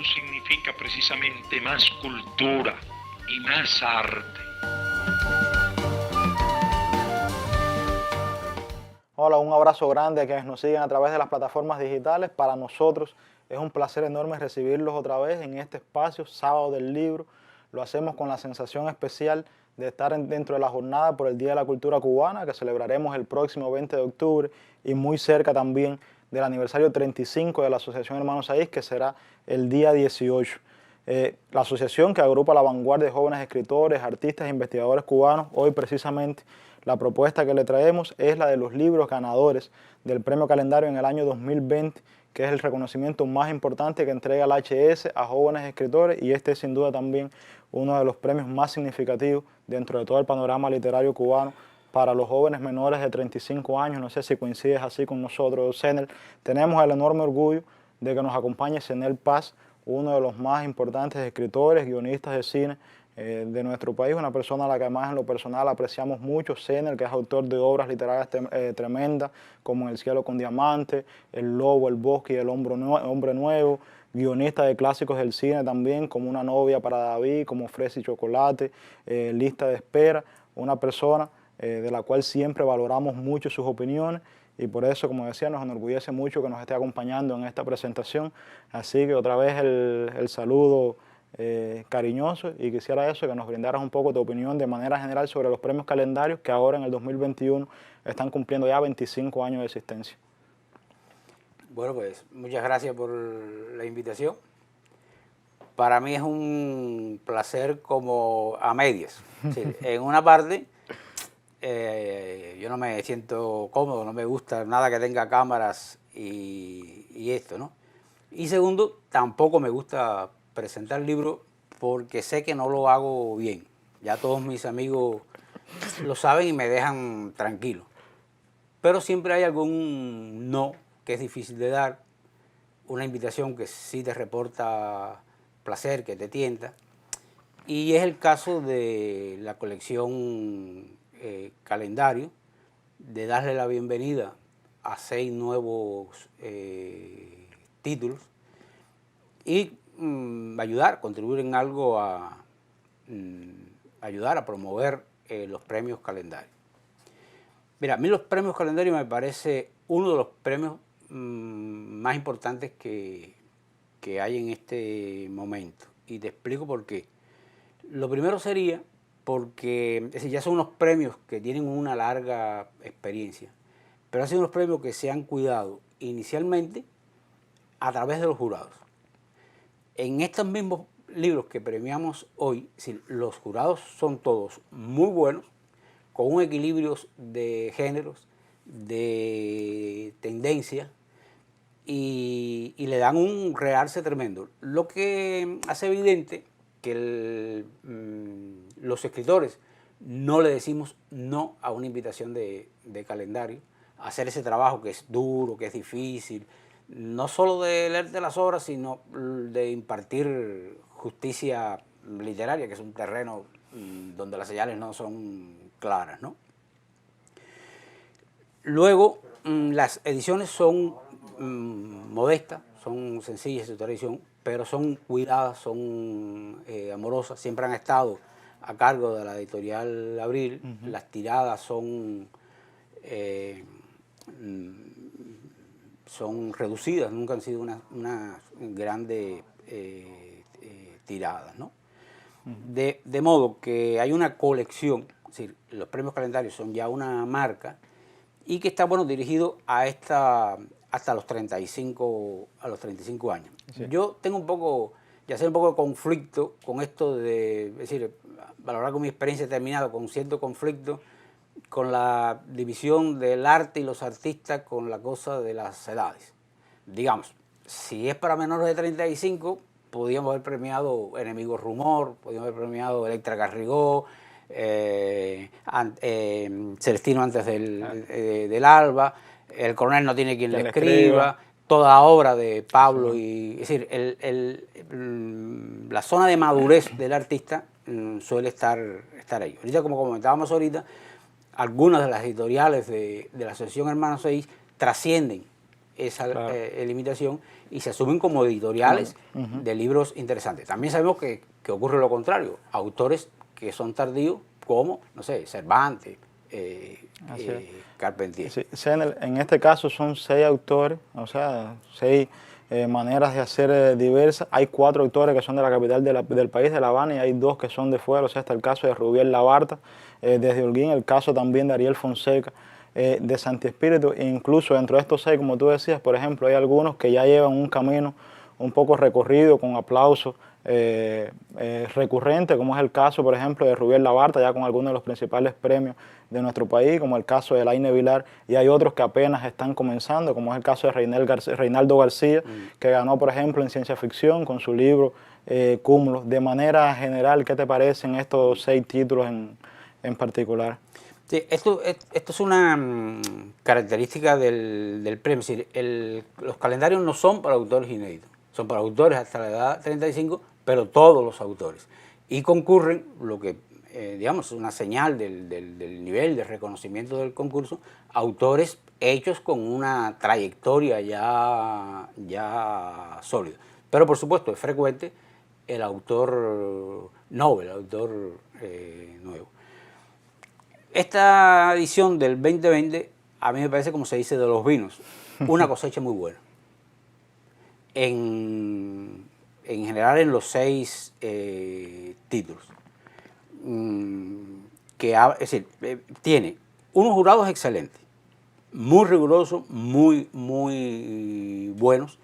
significa precisamente más cultura y más arte. Hola, un abrazo grande a quienes nos siguen a través de las plataformas digitales. Para nosotros es un placer enorme recibirlos otra vez en este espacio, Sábado del Libro. Lo hacemos con la sensación especial de estar dentro de la jornada por el Día de la Cultura Cubana, que celebraremos el próximo 20 de octubre, y muy cerca también del aniversario 35 de la Asociación Hermanos Saiz, que será el día 18. La asociación que agrupa la vanguardia de jóvenes escritores, artistas e investigadores cubanos, hoy precisamente la propuesta que le traemos es la de los libros ganadores del Premio Calendario en el año 2020, que es el reconocimiento más importante que entrega el HS a jóvenes escritores, y este es sin duda también uno de los premios más significativos dentro de todo el panorama literario cubano para los jóvenes menores de 35 años. No sé si coincides así con nosotros, Senel. Tenemos el enorme orgullo de que nos acompañe Senel Paz, uno de los más importantes escritores, guionistas de cine de nuestro país, una persona a la que además en lo personal apreciamos mucho, Senel, que es autor de obras literarias tremendas, como En el cielo con diamantes, El lobo, El bosque y El hombre nuevo, guionista de clásicos del cine también, como Una novia para David, como Fresa y chocolate, Lista de espera, una persona de la cual siempre valoramos mucho sus opiniones, y por eso, como decía, nos enorgullece mucho que nos esté acompañando en esta presentación. Así que otra vez el saludo cariñoso, y quisiera eso, que nos brindaras un poco tu opinión de manera general sobre los premios calendarios que ahora en el 2021 están cumpliendo ya 25 años de existencia. Bueno, pues muchas gracias por la invitación. Para mí es un placer como a medias. Es decir, en una parte yo no me siento cómodo, no me gusta nada que tenga cámaras y esto, ¿no? Y segundo, tampoco me gusta presentar libros porque sé que no lo hago bien. Ya todos mis amigos lo saben y me dejan tranquilo. Pero siempre hay algún no que es difícil de dar, una invitación que sí te reporta placer, que te tienta. Y es el caso de la colección Calendario, de darle la bienvenida a 6 nuevos títulos y contribuir en algo a ayudar a promover los premios Calendarios. Mira, a mí los premios Calendarios me parece uno de los premios más importantes que hay en este momento, y te explico por qué. Lo primero sería porque, es decir, ya son unos premios que tienen una larga experiencia, pero han sido unos premios que se han cuidado inicialmente a través de los jurados. En estos mismos libros que premiamos hoy, es decir, los jurados son todos muy buenos, con un equilibrio de géneros, de tendencias, y le dan un realce tremendo, lo que hace evidente que los escritores no le decimos no a una invitación de calendario, a hacer ese trabajo que es duro, que es difícil, no solo de leerte las obras, sino de impartir justicia literaria, que es un terreno donde las señales no son claras, ¿no? Luego, las ediciones son modestas, son sencillas de tradición, pero son cuidadas, son amorosas, siempre han estado a cargo de la editorial Abril. Las tiradas son reducidas, nunca han sido unas grandes tiradas, ¿no? De modo que hay una colección, es decir, los premios calendarios son ya una marca, y que está, bueno, dirigido a hasta los 35 años. Sí. Yo tengo un poco de conflicto con esto de, es decir, valorar con mi experiencia terminada, con cierto conflicto con la división del arte y los artistas con la cosa de las edades. Digamos, si es para menores de 35, podríamos haber premiado Enemigos Rumor, podríamos haber premiado Electra Garrigó, Celestino antes del alba, El coronel no tiene quien le escriba, toda obra de Pablo. Sí. Es decir, la zona de madurez del artista suele estar ahí. Ahorita, como comentábamos ahorita, algunas de las editoriales de la Asociación Hermanos Saiz trascienden esa Claro. limitación y se asumen como editoriales de libros interesantes. También sabemos que ocurre lo contrario, autores que son tardíos como, no sé, Cervantes, Así es. Carpentier. Sí, sí, en este caso son 6 autores, o sea, 6 maneras de hacer diversas. Hay 4 autores que son de la capital del país, de La Habana, y hay 2 que son de fuera. O sea, está el caso de Rubiel Labarta, desde Holguín, el caso también de Ariel Fonseca, de Santi Espíritu. E incluso dentro de estos 6, como tú decías, por ejemplo, hay algunos que ya llevan un camino un poco recorrido, con aplausos recurrente, como es el caso, por ejemplo, de Rubiel Labarta, ya con algunos de los principales premios de nuestro país, como el caso de Laine Vilar, y hay otros que apenas están comenzando, como es el caso de Reinaldo García, que ganó, por ejemplo, en ciencia ficción con su libro Cúmulos. De manera general, ¿qué te parecen estos 6 títulos en particular? Sí, esto es una característica del premio. Es decir, los calendarios no son para autores inéditos, son para autores hasta la edad 35, pero todos los autores. Y concurren, lo que digamos es una señal del nivel de reconocimiento del concurso, autores hechos con una trayectoria ya sólida. Pero por supuesto es frecuente el autor novel, el autor nuevo. Esta edición del 2020 a mí me parece, como se dice de los vinos, una cosecha muy buena. En general en los 6 títulos. Es decir, tiene unos jurados excelentes, muy rigurosos, muy buenos,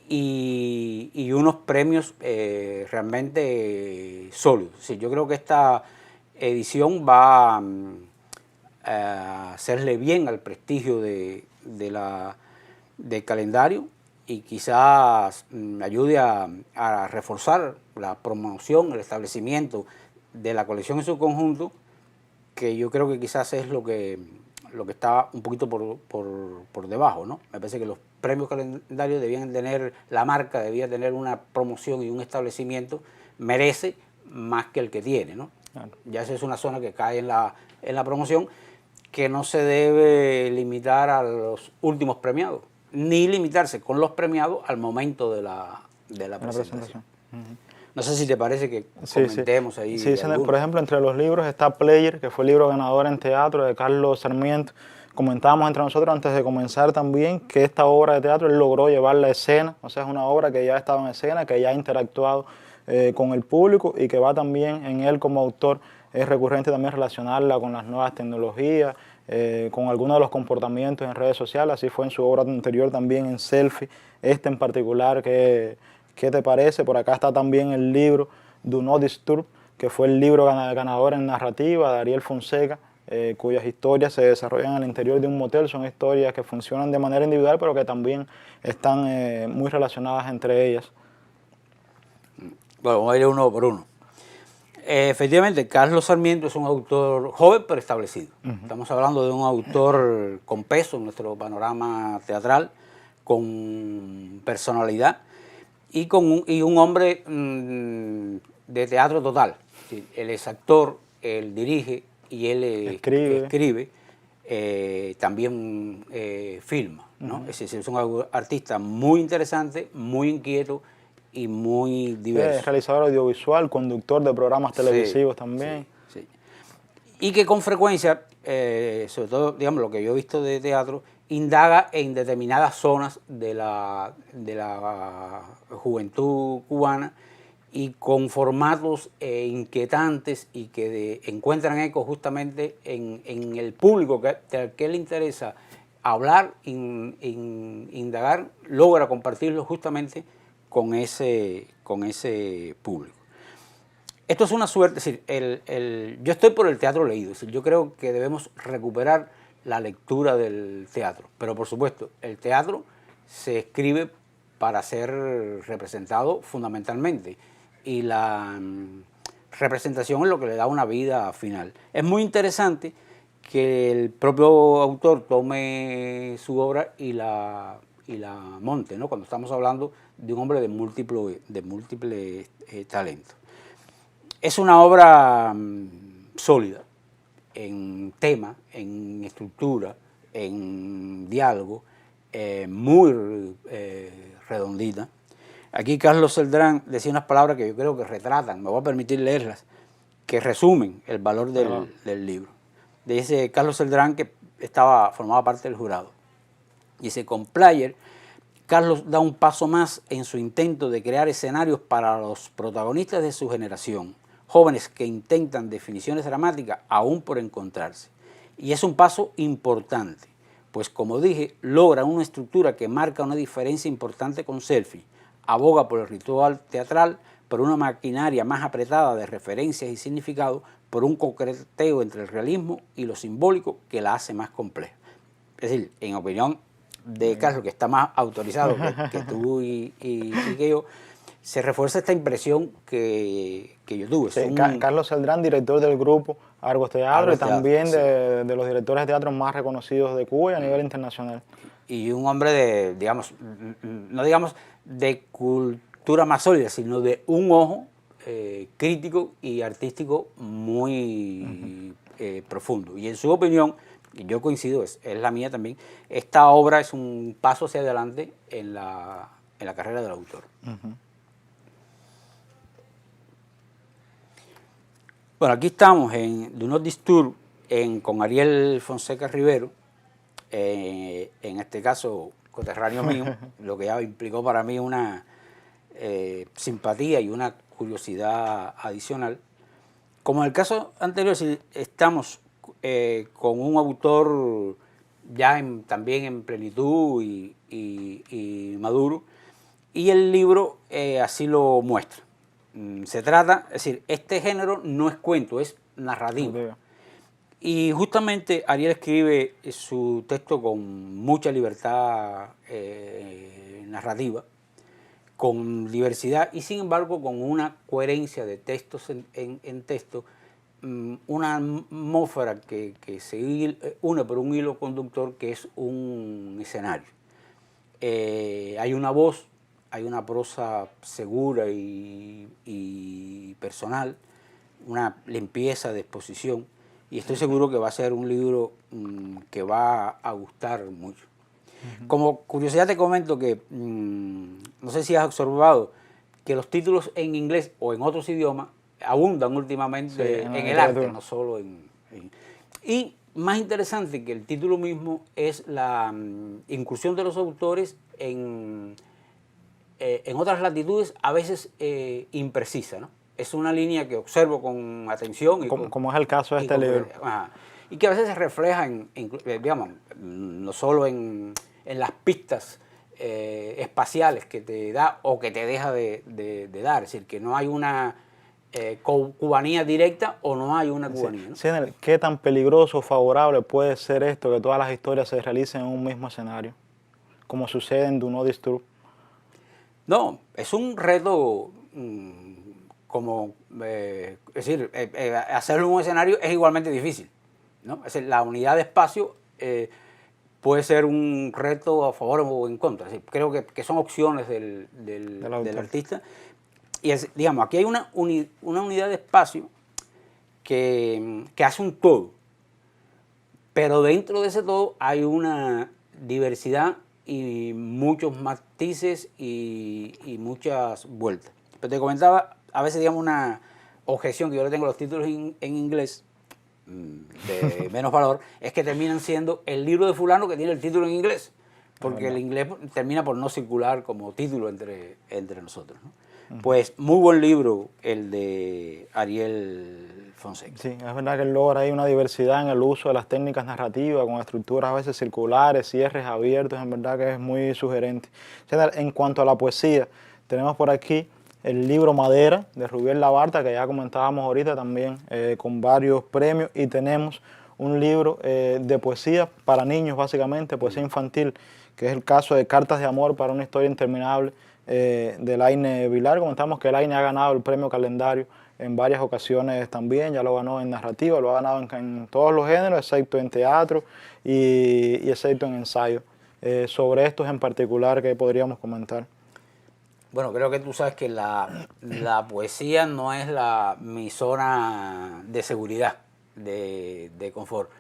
y unos premios realmente sólidos. Es decir, yo creo que esta edición va a hacerle bien al prestigio del calendario y quizás ayude a reforzar la promoción, el establecimiento de la colección en su conjunto, que yo creo que quizás es lo que está un poquito por debajo, ¿no? Me parece que los premios calendarios debían tener, la marca debía tener una promoción y un establecimiento, merece más que el que tiene, ¿no? Claro. Ya esa es una zona que cae en la promoción, que no se debe limitar a los últimos premiados, ni limitarse con los premiados al momento de la presentación. No sé si te parece que comentemos ahí. Sí, por ejemplo, entre los libros está Player, que fue el libro ganador en teatro de Carlos Sarmiento. Comentábamos entre nosotros antes de comenzar también que esta obra de teatro él logró llevarla a escena, o sea, es una obra que ya ha estado en escena, que ya ha interactuado con el público y que va también en él como autor. Es recurrente también relacionarla con las nuevas tecnologías, con algunos de los comportamientos en redes sociales, así fue en su obra anterior también en Selfie, en particular, ¿qué te parece? Por acá está también el libro Do Not Disturb, que fue el libro ganador en narrativa de Ariel Fonseca, cuyas historias se desarrollan al interior de un motel. Son historias que funcionan de manera individual, pero que también están muy relacionadas entre ellas. Bueno, vamos a ir uno por uno. Efectivamente, Carlos Sarmiento es un autor joven pero establecido. Estamos hablando de un autor con peso en nuestro panorama teatral, con personalidad y un hombre de teatro total. Sí, él es actor, él dirige y él escribe también filma, ¿no? Es decir, es un artista muy interesante, muy inquieto y muy diverso. Es realizador audiovisual, conductor de programas televisivos también. Sí. Y que con frecuencia, sobre todo, digamos, lo que yo he visto de teatro, indaga en determinadas zonas de la juventud cubana y con formatos inquietantes y que encuentran eco justamente en el público que le interesa hablar, indagar, logra compartirlo justamente con ese público. Esto es una suerte, es decir, yo estoy por el teatro leído, es decir, yo creo que debemos recuperar la lectura del teatro, pero por supuesto, el teatro se escribe para ser representado fundamentalmente y la representación es lo que le da una vida final. Es muy interesante que el propio autor tome su obra y la monte, ¿no? Cuando estamos hablando de un hombre de múltiples talentos. Es una obra sólida en tema, en estructura, en diálogo, muy redondita. Aquí Carlos Celdrán decía unas palabras que yo creo que retratan, me voy a permitir leerlas, que resumen el valor del libro. Dice Carlos Celdrán, que formaba parte del jurado. Dice, con Player, Carlos da un paso más en su intento de crear escenarios para los protagonistas de su generación, jóvenes que intentan definiciones dramáticas aún por encontrarse. Y es un paso importante, pues como dije, logra una estructura que marca una diferencia importante con Selfie, aboga por el ritual teatral, por una maquinaria más apretada de referencias y significado, por un concreteo entre el realismo y lo simbólico que la hace más compleja. Es decir, en opinión de Carlos, que está más autorizado que tú y que yo, se refuerza esta impresión que yo tuve. Sí, Carlos Celdrán, director del grupo Argos Teatro, y también sí, de los directores de teatro más reconocidos de Cuba y a nivel internacional. Y un hombre de, digamos, no digamos de cultura más sólida, sino de un ojo crítico y artístico muy profundo. Y en su opinión, y yo coincido, es la mía también, esta obra es un paso hacia adelante en la carrera del autor. Bueno, aquí estamos en Do Not Disturb con Ariel Fonseca Rivero, en este caso coterráneo mío, lo que ya implicó para mí una simpatía y una curiosidad adicional. Como en el caso anterior, estamos con un autor ya también en plenitud y maduro, y el libro así lo muestra. Se trata, es decir, este género no es cuento, es narrativa. Y justamente Ariel escribe su texto con mucha libertad narrativa, con diversidad y sin embargo con una coherencia de textos en texto, una atmósfera que se une por un hilo conductor que es un escenario. Hay una voz, hay una prosa segura y personal, una limpieza de exposición, y estoy seguro que va a ser un libro que va a gustar mucho. Como curiosidad te comento que, no sé si has observado, que los títulos en inglés o en otros idiomas abundan últimamente en el arte, no solo Y más interesante que el título mismo es la incursión de los autores en otras latitudes, a veces imprecisa, ¿no? Es una línea que observo con atención. Como es el caso de este libro. Y que a veces se refleja, digamos, no solo en las pistas espaciales que te da o que te deja de dar. Es decir, que no hay una cubanía directa o no hay una cubanía, ¿no? Senel, ¿qué tan peligroso o favorable puede ser esto que todas las historias se realicen en un mismo escenario, como sucede en Do Not Disturb? No, es un reto es decir, hacerlo en un escenario es igualmente difícil, ¿no? Es decir, la unidad de espacio puede ser un reto a favor o en contra. Es decir, creo que son opciones del artista. Y digamos, aquí hay una unidad de espacio que hace un todo, pero dentro de ese todo hay una diversidad y muchos matices y muchas vueltas. Pero te comentaba, a veces, digamos, una objeción que yo le tengo a los títulos en inglés, de menos valor, es que terminan siendo el libro de fulano que tiene el título en inglés, porque el inglés termina por no circular como título entre nosotros, ¿no? Pues muy buen libro el de Ariel Fonseca. Sí, es verdad que él logra ahí una diversidad en el uso de las técnicas narrativas, con estructuras a veces circulares, cierres abiertos, en verdad que es muy sugerente. En cuanto a la poesía, tenemos por aquí el libro Madera de Rubiel Labarta, que ya comentábamos ahorita también, con varios premios, y tenemos un libro de poesía para niños, básicamente, poesía infantil, que es el caso de Cartas de Amor para una historia interminable, de Laine Vilar. Comentamos que Laine ha ganado el premio Calendario en varias ocasiones también, ya lo ganó en narrativa, lo ha ganado en todos los géneros, excepto en teatro y excepto en ensayo. Sobre estos en particular, ¿qué podríamos comentar? Bueno, creo que tú sabes que la poesía no es mi zona de seguridad, de confort.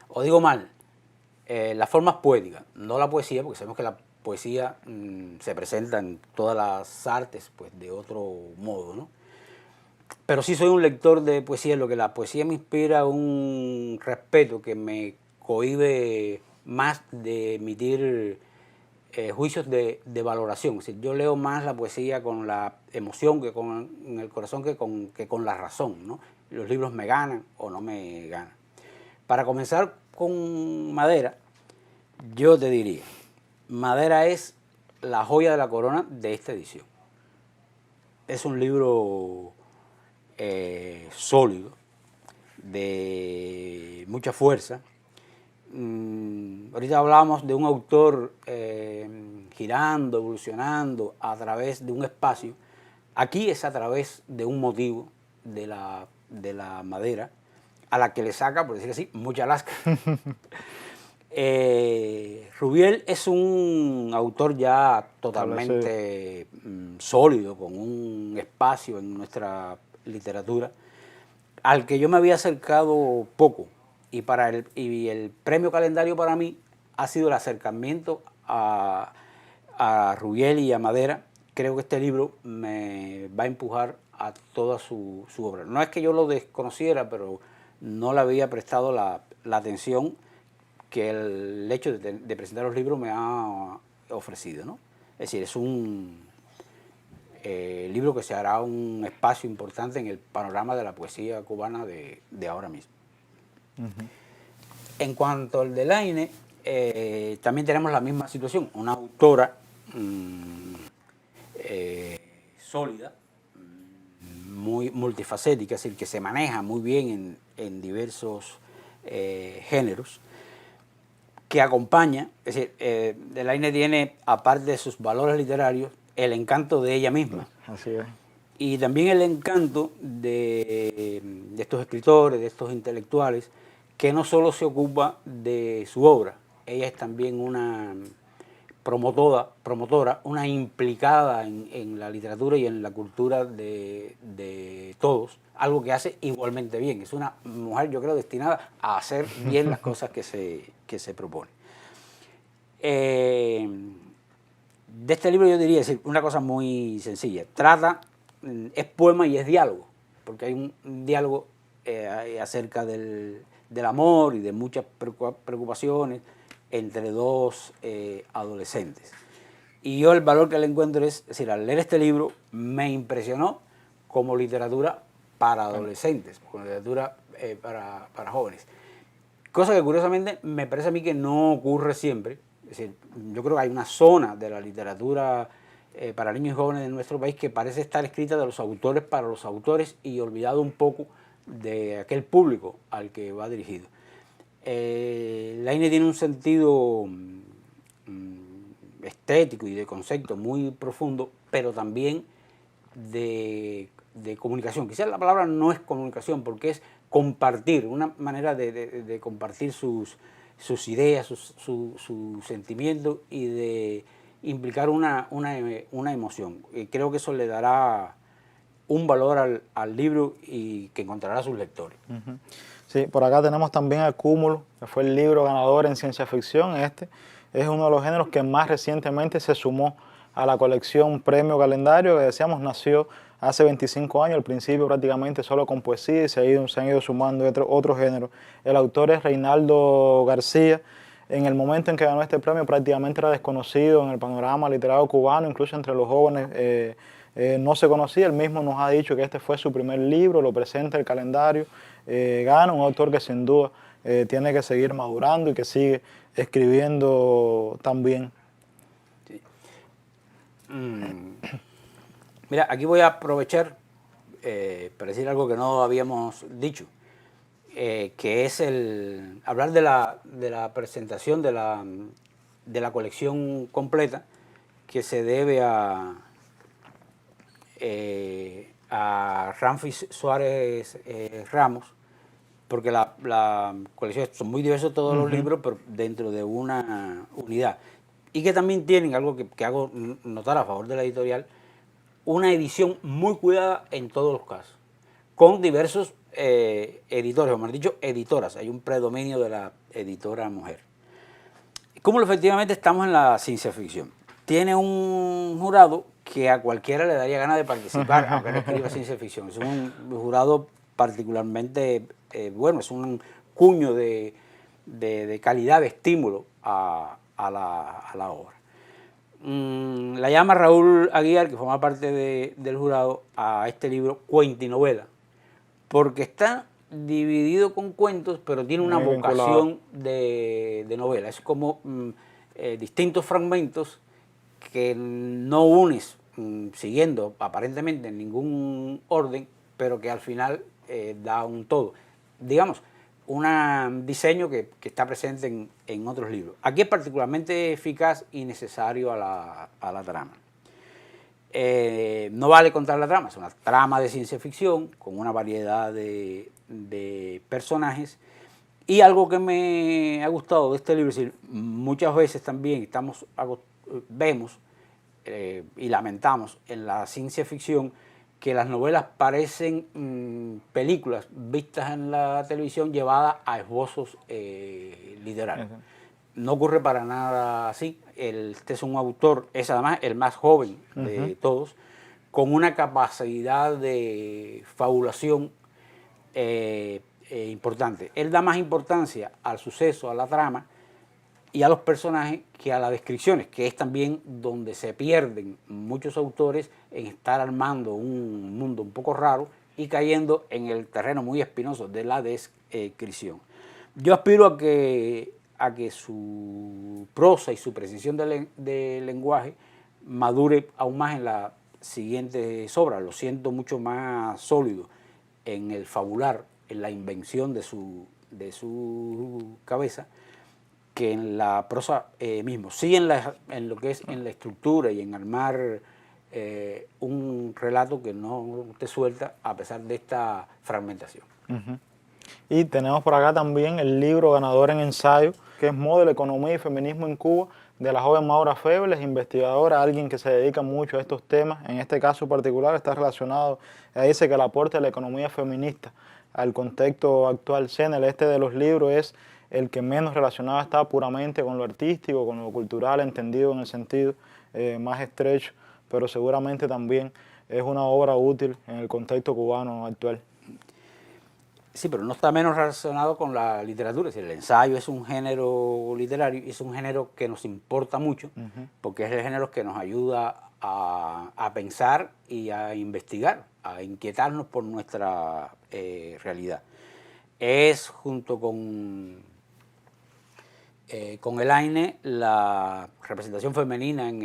O digo mal, las formas poéticas, no la poesía, porque sabemos que la poesía se presenta en todas las artes pues, de otro modo, ¿no? Pero sí soy un lector de poesía, lo que la poesía me inspira un respeto que me cohíbe más de emitir juicios de valoración. Es decir, yo leo más la poesía con la emoción, que con el corazón, que con la razón, ¿no? Los libros me ganan o no me ganan. Para comenzar con Madera, yo te diría, Madera es la joya de la corona de esta edición. Es un libro sólido, de mucha fuerza. Ahorita hablábamos de un autor girando, evolucionando a través de un espacio. Aquí es a través de un motivo de la madera, a la que le saca, por decir así, mucha lasca. Rubiel es un autor ya totalmente sólido, con un espacio en nuestra literatura, al que yo me había acercado poco. Y el premio Calendario para mí ha sido el acercamiento a Rubiel y a Madera. Creo que este libro me va a empujar a toda su obra. No es que yo lo desconociera, pero no le había prestado la atención que el hecho de presentar los libros me ha ofrecido, ¿no? Es decir, es un libro que se hará un espacio importante en el panorama de la poesía cubana de ahora mismo. En cuanto al de Laínez, también tenemos la misma situación, una autora sólida, muy multifacética, es decir, que se maneja muy bien en diversos géneros, que acompaña, es decir, de Laínez tiene, aparte de sus valores literarios, el encanto de ella misma. Así es. Y también el encanto de estos escritores, de estos intelectuales, que no solo se ocupa de su obra, ella es también una promotora, una implicada en la literatura y en la cultura de todos, algo que hace igualmente bien. Es una mujer, yo creo, destinada a hacer bien las cosas que se propone. De este libro yo diría decir una cosa muy sencilla. Es poema y es diálogo, porque hay un diálogo acerca del amor y de muchas preocupaciones entre dos adolescentes. Y yo el valor que le encuentro es decir, al leer este libro me impresionó como literatura para adolescentes, como literatura para jóvenes. Cosa que curiosamente me parece a mí que no ocurre siempre. Es decir, yo creo que hay una zona de la literatura para niños y jóvenes de nuestro país que parece estar escrita de los autores para los autores y olvidado un poco de aquel público al que va dirigido. Laínez tiene un sentido estético y de concepto muy profundo, pero también de comunicación. Quizás la palabra no es comunicación, porque es compartir, una manera de compartir sus ideas, sus sentimientos y de implicar una emoción. Y creo que eso le dará un valor al libro y que encontrará a sus lectores. Sí, por acá tenemos también El Cúmulo, que fue el libro ganador en ciencia ficción. Este es uno de los géneros que más recientemente se sumó a la colección Premio Calendario, que decíamos nació hace 25 años, al principio prácticamente solo con poesía y se han ido sumando otros géneros. El autor es Reinaldo García. En el momento en que ganó este premio prácticamente era desconocido en el panorama literario cubano, incluso entre los jóvenes no se conocía. Él mismo nos ha dicho que este fue su primer libro, lo presenta el calendario, gana un autor que sin duda tiene que seguir madurando y que sigue escribiendo también. Sí. Mira, aquí voy a aprovechar para decir algo que no habíamos dicho, que es hablar de la presentación de la colección completa que se debe a Ramfis Suárez Ramos, porque la colección son muy diversos todos los libros, pero dentro de una unidad. Y que también tienen algo que hago notar a favor de la editorial, una edición muy cuidada en todos los casos, con diversos editores, o mejor dicho, editoras. Hay un predominio de la editora mujer. Cúmulo efectivamente estamos en la ciencia ficción. Tiene un jurado que a cualquiera le daría ganas de participar, aunque no escriba ciencia ficción. Es un jurado particularmente bueno, es un cuño de calidad, de estímulo a la obra. La llama Raúl Aguiar, que forma parte del jurado, a este libro cuentinovela, porque está dividido con cuentos, pero tiene una vocación de novela. Es como distintos fragmentos que no unes siguiendo aparentemente en ningún orden, pero que al final da un todo. Digamos, un diseño que está presente en otros libros. Aquí es particularmente eficaz y necesario a la trama. No vale contar la trama, es una trama de ciencia ficción con una variedad de personajes. Y algo que me ha gustado de este libro, es decir, muchas veces también vemos y lamentamos en la ciencia ficción que las novelas parecen películas vistas en la televisión llevadas a esbozos literarios. No ocurre para nada así. Este es un autor, es además el más joven de todos, con una capacidad de fabulación importante. Él da más importancia al suceso, a la trama y a los personajes que a las descripciones, que es también donde se pierden muchos autores en estar armando un mundo un poco raro y cayendo en el terreno muy espinoso de la descripción. Yo aspiro a que su prosa y su precisión de lenguaje madure aún más en las siguientes obras. Lo siento mucho más sólido en el fabular, en la invención de su cabeza, que en la prosa mismo. Sí en lo que es en la estructura y en armar un relato que no te suelta a pesar de esta fragmentación. Y tenemos por acá también el libro ganador en ensayo, que es Modelo, Economía y Feminismo en Cuba, de la joven Maura Febles, investigadora, alguien que se dedica mucho a estos temas. En este caso particular está relacionado, ella dice que el aporte de la economía feminista al contexto actual CENEL, este de los libros, es el que menos relacionado está puramente con lo artístico, con lo cultural, entendido en el sentido más estrecho, pero seguramente también es una obra útil en el contexto cubano actual. Sí, pero no está menos relacionado con la literatura. Es decir, el ensayo es un género literario y es un género que nos importa mucho, porque es el género que nos ayuda a pensar y a investigar, a inquietarnos por nuestra realidad. Es, junto con Elaine, la representación femenina en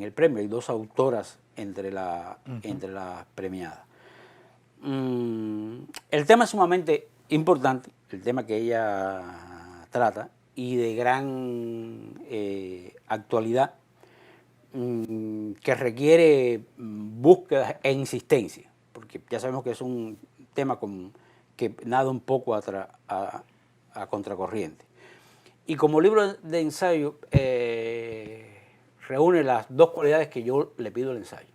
el premio. Hay dos autoras entre las premiadas. El tema es sumamente importante, el tema que ella trata, y de gran actualidad, que requiere búsqueda e insistencia, porque ya sabemos que es un tema que nada un poco a contracorriente. Y como libro de ensayo reúne las dos cualidades que yo le pido al ensayo,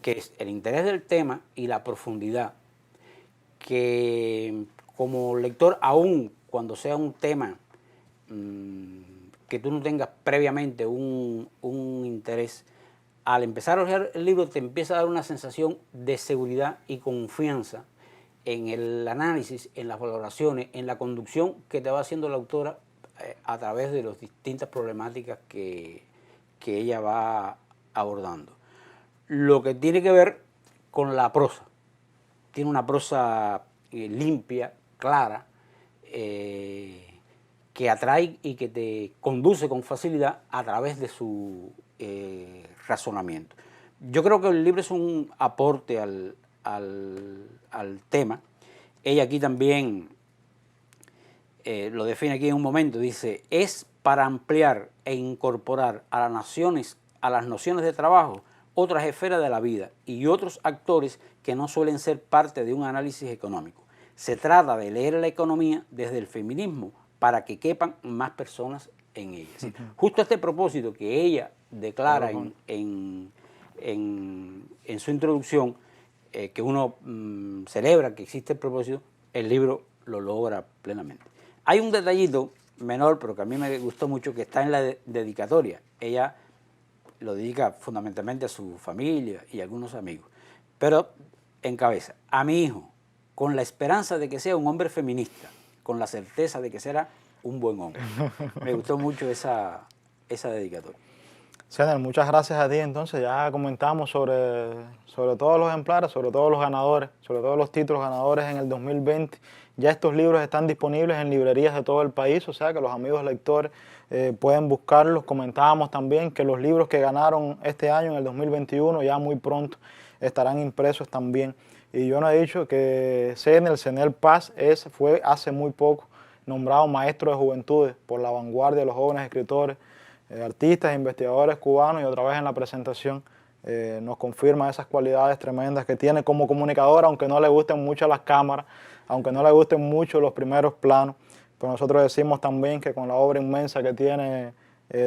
que es el interés del tema y la profundidad, que como lector, aún cuando sea un tema que tú no tengas previamente un interés, al empezar a leer el libro te empieza a dar una sensación de seguridad y confianza en el análisis, en las valoraciones, en la conducción que te va haciendo la autora a través de las distintas problemáticas que ella va abordando. Lo que tiene que ver con la prosa. Tiene una prosa limpia, clara, que atrae y que te conduce con facilidad a través de su razonamiento. Yo creo que el libro es un aporte al tema. Ella aquí también lo define aquí en un momento, dice, es para ampliar e incorporar a las nociones de trabajo otras esferas de la vida y otros actores que no suelen ser parte de un análisis económico. Se trata de leer la economía desde el feminismo para que quepan más personas en ella. ¿Sí? Justo a este propósito que ella declara en su introducción, que uno celebra que existe el propósito, el libro lo logra plenamente. Hay un detallito menor, pero que a mí me gustó mucho, que está en la dedicatoria. Ella lo dedica fundamentalmente a su familia y a algunos amigos. Pero encabeza: a mi hijo, con la esperanza de que sea un hombre feminista, con la certeza de que será un buen hombre. Me gustó mucho esa dedicatoria. Zener, muchas gracias a ti. Entonces ya comentamos sobre todos los ejemplares, sobre todos los ganadores, sobre todos los títulos ganadores en el 2020. Ya estos libros están disponibles en librerías de todo el país, o sea que los amigos lectores pueden buscarlos. Comentábamos también que los libros que ganaron este año, en el 2021, ya muy pronto estarán impresos también. Y yo no he dicho que Zener Paz fue hace muy poco nombrado maestro de juventudes por La Vanguardia de los jóvenes escritores, artistas e investigadores cubanos, y otra vez en la presentación nos confirma esas cualidades tremendas que tiene como comunicador, aunque no le gusten mucho las cámaras, aunque no le gusten mucho los primeros planos. Pero nosotros decimos también que con la obra inmensa que tiene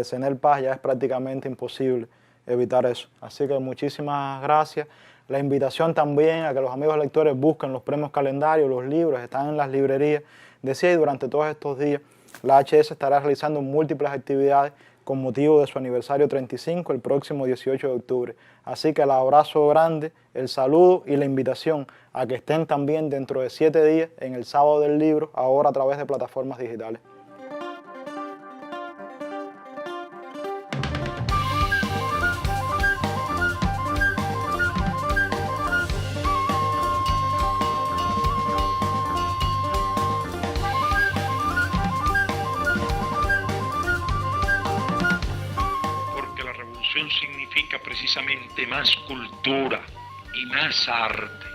Zener Paz ya es prácticamente imposible evitar eso. Así que muchísimas gracias. La invitación también a que los amigos lectores busquen los premios calendarios, los libros, están en las librerías. Decía, y durante todos estos días la HS estará realizando múltiples actividades con motivo de su aniversario 35 el próximo 18 de octubre. Así que el abrazo grande, el saludo y la invitación a que estén también dentro de 7 días en el Sábado del Libro, ahora a través de plataformas digitales. Significa precisamente más cultura y más arte.